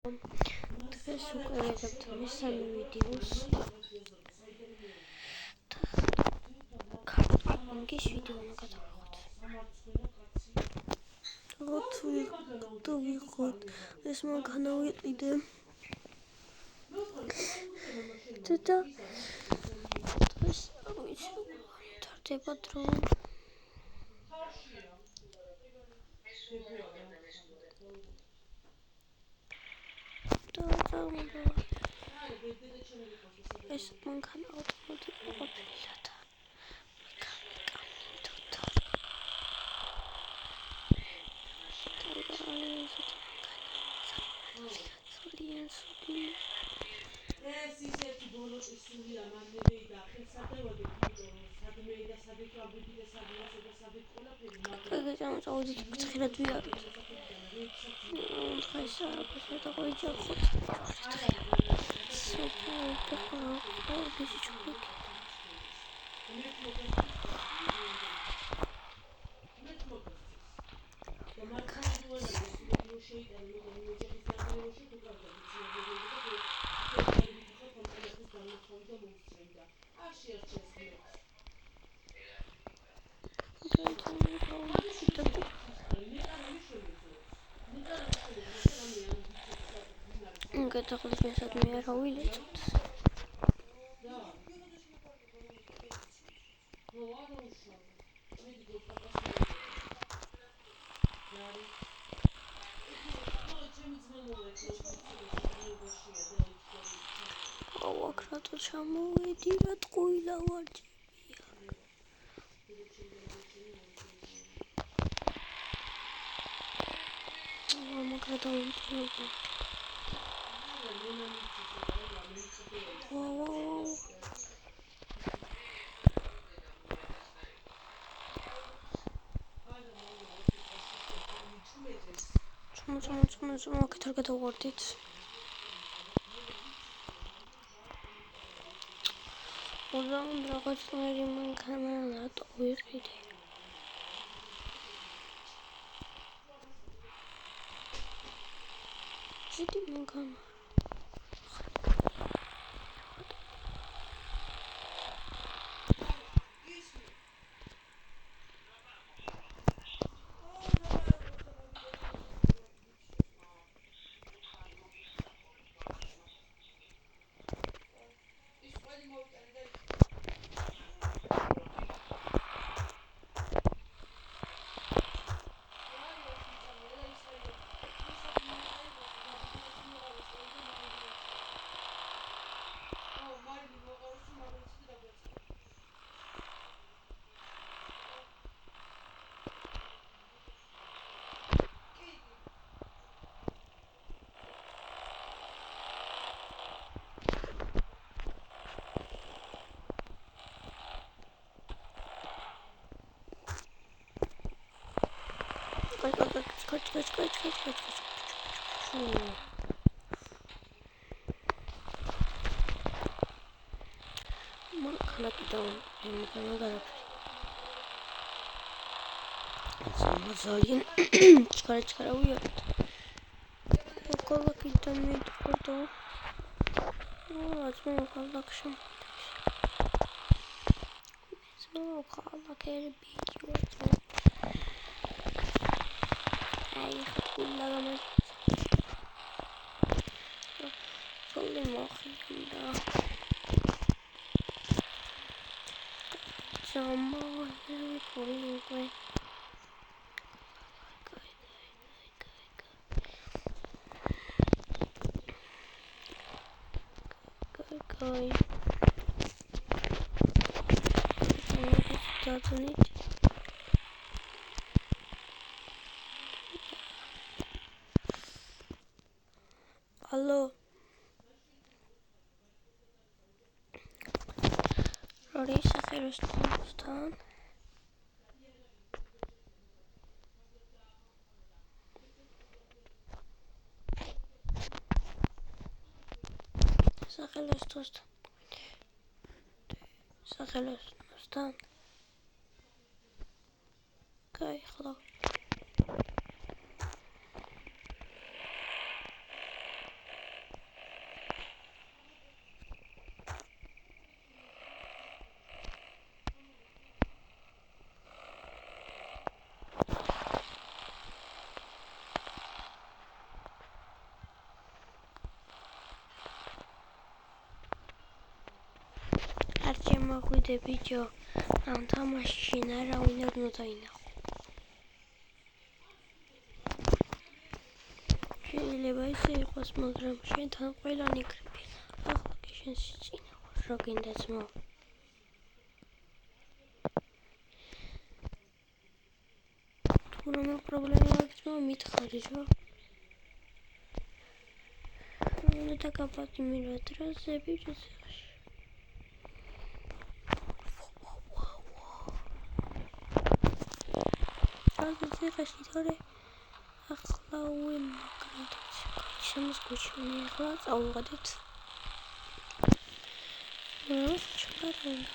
დღეს უკვე ვიღებთ მესამე ვიდეოს კარპინგის ვიდეო გადავიღოთ. დავიღოთ ეს მანქანა ვიყიდე და დღეს არ ვიცი თარდება დრო ეს მანქანა ავტომატურად ყოფილა და ეს ისეთი ბოლოში სულია მანერეი და ხელსაყრელი სადმეი და სადიკაბიდი და სადმასე და სადიკ ყველაფერი მაგას წავედით ხშირად ვიაროთ დღეს არაფერს არ დავიჯახოთ გადახლის მესადმე არა ვილეწოთ აქ რატო ჩამოვედი რა ტყუილა ვარჯებია მაგრამ დავიმტკიცე Cum აქეთ არ გადავვარდით უზამ რაღაცნაირი მანქანა რატო ვიყიდე ძიდი მანქანა მანქანა კიდევ ძალიან ჩქარა ვიარეთ ქალაქიდან მიდიხოდა რაც მე ქალაქში ქალაქერი ბიჭი აი ხულა გამას სული მოხდა Somebody going doesn't it? Hello. Rory Sakhirovstan. Sakhirovstan. Okay, hello. მახვიდე ბიჭო, ამ თამაშში არავინ არ უნდა დაინახო. შეიძლება ისე იყოს, მაგრამ შენთან ყველანი გრიფი. ახლა კი შენ სიწინა ვარ, რა გინდა ძმაო? თუ რომელ პრობლემა აქვს ძმაო, მითხარი რა. უნდა გაპატიმირა დროზე ბიჭო ციხეში. დროზე ციხეში თორე ახლა უემაგრად შემოს გუჩვენი ახლა წავუღადეთ. ჩქარა უნდა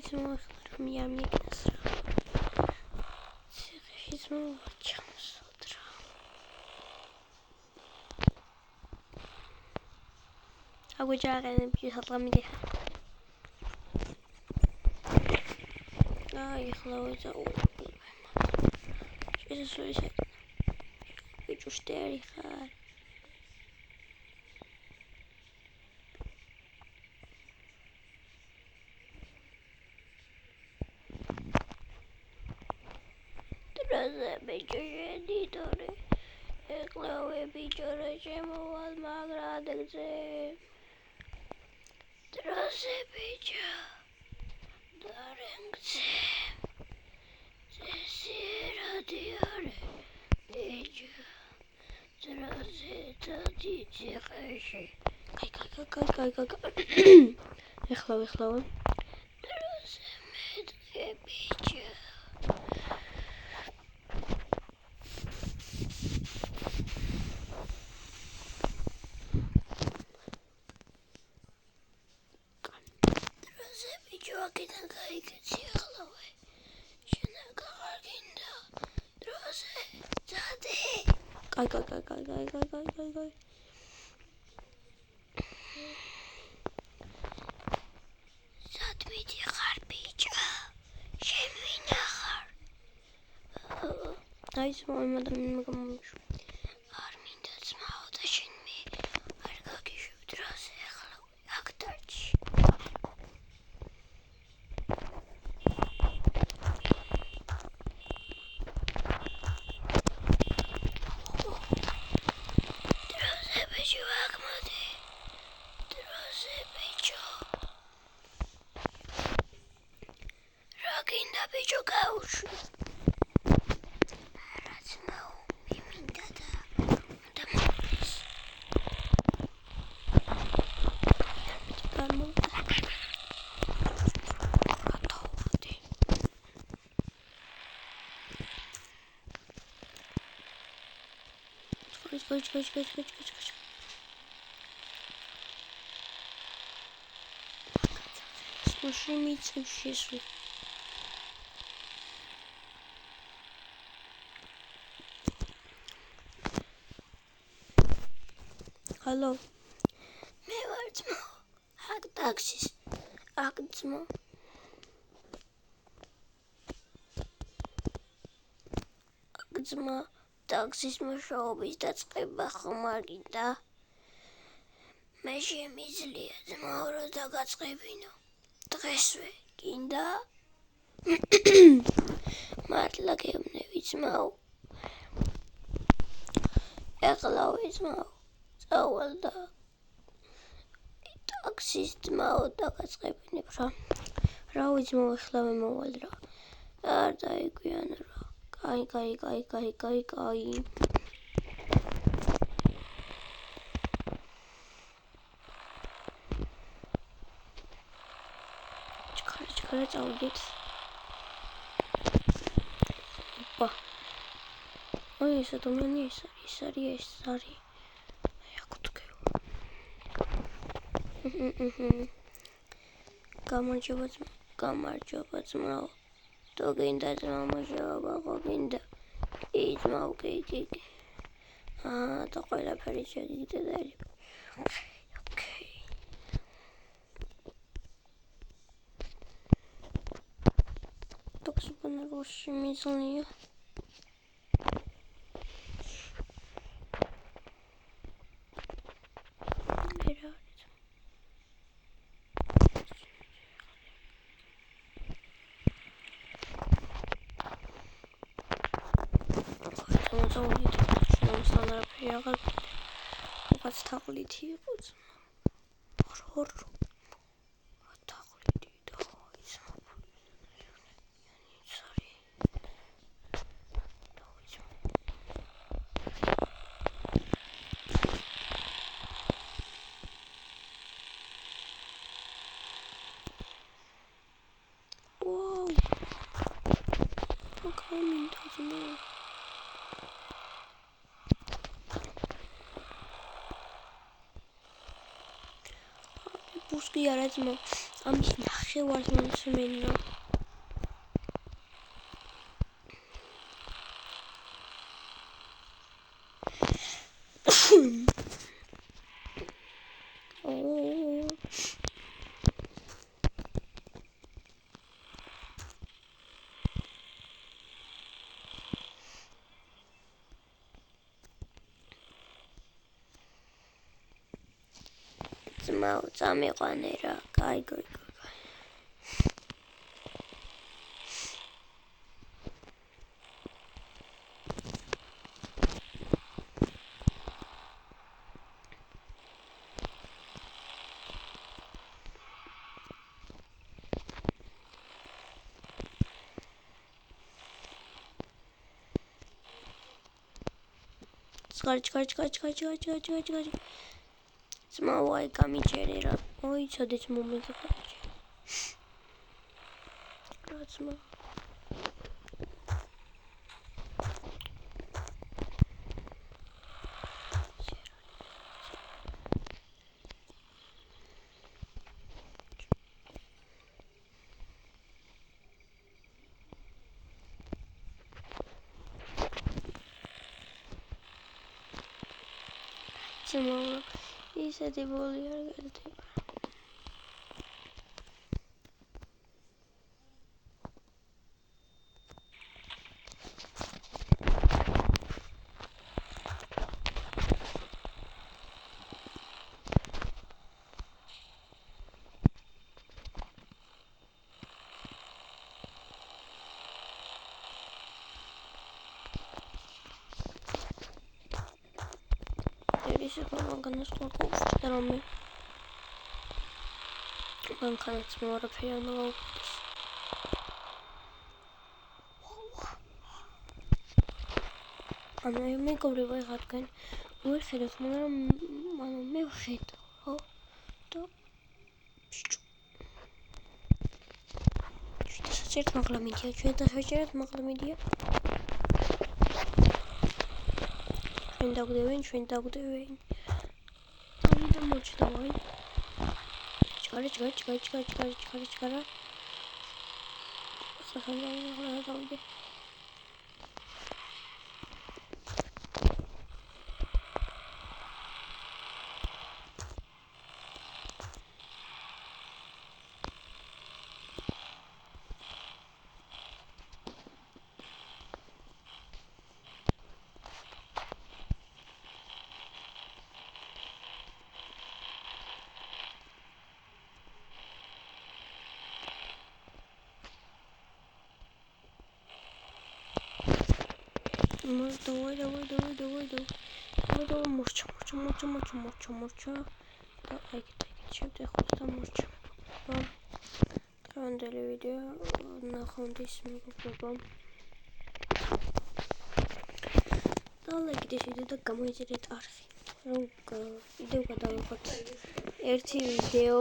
ძმაო, ახლა რომ მიამიგნას რა. ციხეში ძმაო არ ჩამოსვათ რა. აგვიჯაღენ ბიჭო, სათლა მიდიხარ. ახლა ვეძაულებე. შესასვლელი საერთოდ. ბიჭო შტერი ხარ. დროზე ბიჭო შედიდორი. ეკლავე ბიჭო რა შემოვალ მაგრად გძე. დროზე ბიჭო დარენგძე. ძესიერადი არე ბიჭო. დროზე დადი ციხეში. კაი. ეხლავე. დროზე მეთქე ბიჭო. აქედან გაიგეცი ახლავე. შენ არ გაღარგინდა. დროზე ძადი. კაი. სად მიდიხარ ბიჭო? შენ ვინა ხარ? აი ძმაო, იმადამი გამომიშვა. არ მინდა ძმაო და შენ მე არ გაგიშვებ დროზე ახლავე. აქ დარჩი. ბიჭო გაუშვი. რა ძმაო, მე მინდა და მოვლის. გაიჩ. სპუში მიწევ შესვი. Hallo. მე ვარ ძმაო. აქ ტაქსის. აქ ძმაო. აქ ძმა ტაქსის მუშაობის დაწყება ხომ არ გინდა? მე შემიძლია ძმაო რომ დაგაწყებინო. დღესვე გინდა? მართლა გეუბნები ძმაო. ეხლავე ძმაო. წავალ და ტაქსის ძმაო დაგაწყებინებ რა. რავი ძმაო, ეხლავე მოვალ რა. არ დაიგვიან რა. კაი. ჩქარა წავიდეთ. ოპა. ой, ეს ადამიანი ეს არის. გამარჯობა ძმაო. თუ გინდა ძმაო მუშაობა ხო გინდა? კი ძმაო, კი. და ყველაფერი შეგიძლია დაერიგო. ოკეი. ნერვოსი მიზნია. Რაღაც თაღლითი იყო ძმა. ორ თაღლითი და იცმა. sorry. Wow. Okay, მინდა ძმა. Пуски არა ძმა. ამის ნახევარს მომსმენია. ძმაო, წამიყვანე რა. კაი. Скач. ძმაო, აი გამიჯერე რა. ой, ცოდეთ მომენტი გამიჯერე. რა ძმა. ძმაო, ისეთი ბოლი არ გადადება. ისე მაგანას ყურყურს და რომ მანქანაც მოარაფერი არ მოგაუხდეს. ანუ მეგობრებო, ეხლა თქვენ უერხედოთ, მაგრამ მე ვხედავ, ხო? და საჭიროდ მაღლა მიდია, ჩვენ და საჭიროდ მაღლა მიდია. ჩვენ დაგვდევენ. აი და მოჭდავენ. ჩქარა. სახანდა დავიდე. Давай. Мурча. Давай, что-то хочется мурча. Трандели видео находись микрофон. და ლაიქდეში და გამოიწერეთ არხი. რომ ვიდეო გადავიღოთ ერთი ვიდეო